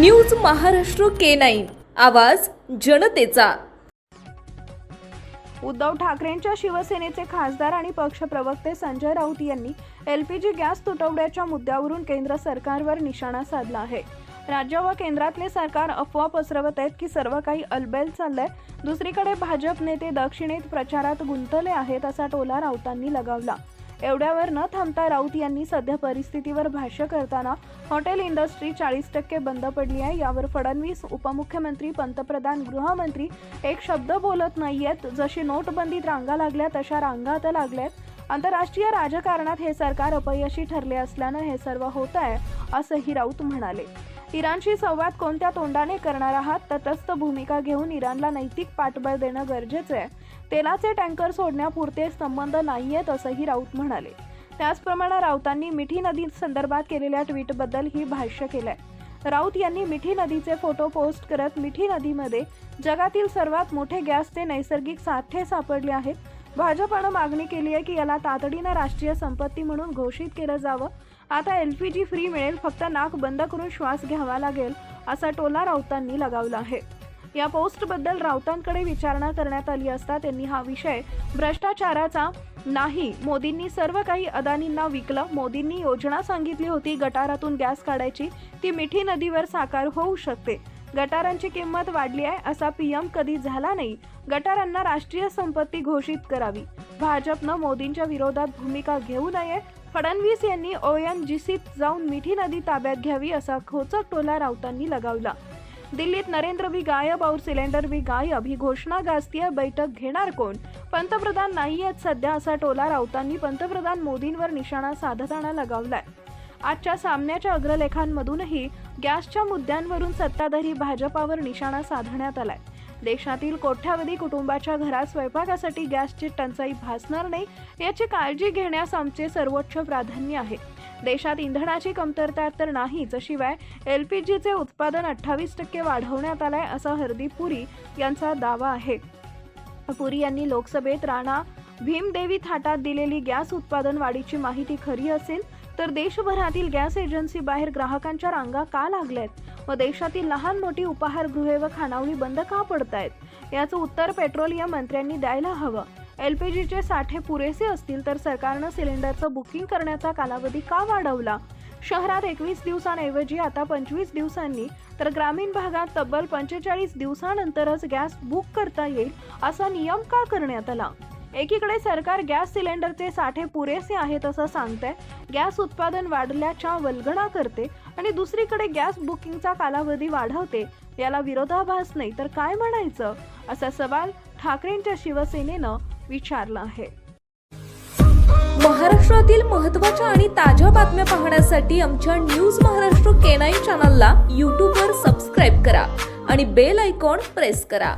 News Maharashtra K9 आवाज जनतेचा। उद्धव ठाकरेंच्या शिवसेनेचे खासदार आणि पक्षप्रवक्ते संजय राऊत यांनी LPG गॅस तुटवड्याच्या मुद्द्यावरून केंद्र सरकारवर निशाणा साधला आहे। राज्य व केंद्रातले सरकार अफवा पसरवत आहेत की सर्व काही अलबेल चाललंय। दुसरीकडे भाजप नेते दक्षिणेत प्रचारात गुंतले आहेत असा टोला राऊतांनी लगावला। एवढ्यावर न थांबता राऊत यांनी सध्या परिस्थितीवर भाष्य करताना हॉटेल इंडस्ट्री 40% बंद पडली आहे, यावर फडणवीस, उपमुख्यमंत्री, पंतप्रधान, गृहमंत्री एक शब्द बोलत नाहीयेत। जशी नोटबंदीत रांगा लागल्या तशा रांगा आता लागल्यात। आंतरराष्ट्रीय राजकारणात हे सरकार अपयशी ठरले असल्याने हे सर्व होत आहे असंही राऊत म्हणाले। इराणशी संवाद कोणत्या तोंडाने करणार आहात? तटस्थ भूमिका घेऊन इराणला नैतिक पाठबळ देणं गरजेचं आहे। तेलाचे टँकर सोडण्यापुरते संबंध नाहीयेत असंही राऊत म्हणाले। त्याचप्रमाणे राऊतांनी मिठी नदी संदर्भात केलेल्या ट्विटबद्दल ही भाष्य केलंय। राऊत यांनी मिठी नदीचे फोटो पोस्ट करत मिठी नदीमध्ये जगातील सर्वात मोठे गॅसचे नैसर्गिक साठे सापडले आहेत। भाजपने मागणी केली आहे की याला तातडीने राष्ट्रीय संपत्ती म्हणून घोषित केलं जावं। आता LPG फ्री मिळेल, फक्त नाक बंद करून श्वास घ्यावा लागेल असा टोला राऊतांनी लगावला आहे। या पोस्टबद्दल राऊतांकडे विचारणा करण्यात आली असता त्यांनी हा विषय भ्रष्टाचाराचा नाही, मोदींनी सर्व काही अदानींना विकलं। मोदींनी योजना सांगितली होती गटारातून गॅस काढायची, ती मिठी नदीवर साकार होऊ शकते। गटारांची किंमत वाढली आहे असा PM कधी झाला नाही। गटारांना राष्ट्रीय संपत्ती घोषित करावी। भाजपनं मोदींच्या विरोधात भूमिका घेऊ नये। फडणवीस यांनी ONGCत जाऊन मिठी नदी ताब्यात घ्यावी असा खोचक टोला राऊतांनी लगावला। दिल्लीत नरेंद्र भी गायब और सिलेंडर भी गायब ही घोषणा गाजतीये, बैठक घेणार कोण? पंतप्रधान नाहीयेत सध्या असा टोला राऊतांनी पंतप्रधान मोदींवर निशाणा साधताना लगावलाय। आजच्या सामन्याच्या अग्रलेखांमधूनही गॅसच्या मुद्द्यांवरून सत्ताधारी भाजपावर निशाणा साधण्यात आलाय। देशातील कोट्यावधी कुटुंबाच्या घरात स्वयंपाकासाठी गॅसची टंचाई भासणार नाही याची काळजी घेण्यास आमचे सर्वोच्च प्राधान्य आहे। देशात इंधनाची कमतरता तर नाहीच, शिवाय LPGचे उत्पादन 28% वाढवण्यात आलंय असा हरदीप पुरी यांचा दावा आहे। पुरी यांनी लोकसभेत राणा भीमदेवी थाटात दिलेली गॅस उत्पादन वाढीची माहिती खरी असेल तर देशभरातील गॅस एजन्सी बाहेर ग्राहकांच्या रांगा का लागल्यात व देशातील लहान मोठी उपाहारगृहे व खानावळी बंद का पडतायत याचं उत्तर पेट्रोलियम मंत्र्यांनी द्यायला हवं। LPGचे साठे पुरेसे असतील तर सरकारनं सिलेंडरचं बुकिंग करण्याचा कालावधी का वाढवला? शहरात 21 दिवसांऐवजी आता 25 दिवसांनी तर ग्रामीण भागात तब्बल 45 दिवसानंतरच गॅस बुक करता येईल असा नियम का करण्यात आला? एकीकडे सरकार गॅस सिलेंडरचे साठे पुरेसे आहेत असं सांगते, गॅस उत्पादन वाढल्याच्या वल्गना करते आणि दुसरीकडे गॅस बुकिंगचा कालावधी वाढवते। याला विरोधाभास नाही तर काय म्हणायचं असा सवाल ठाकरेंच्या शिवसेनेनं विचारला आहे। महाराष्ट्रातील महत्त्वाच्या आणि ताज्या बातम्या पाहण्यासाठी आमच्या न्यूज महाराष्ट्र K9 चॅनलला YouTube वर सबस्क्राईब करा आणि बेल आयकॉन प्रेस करा।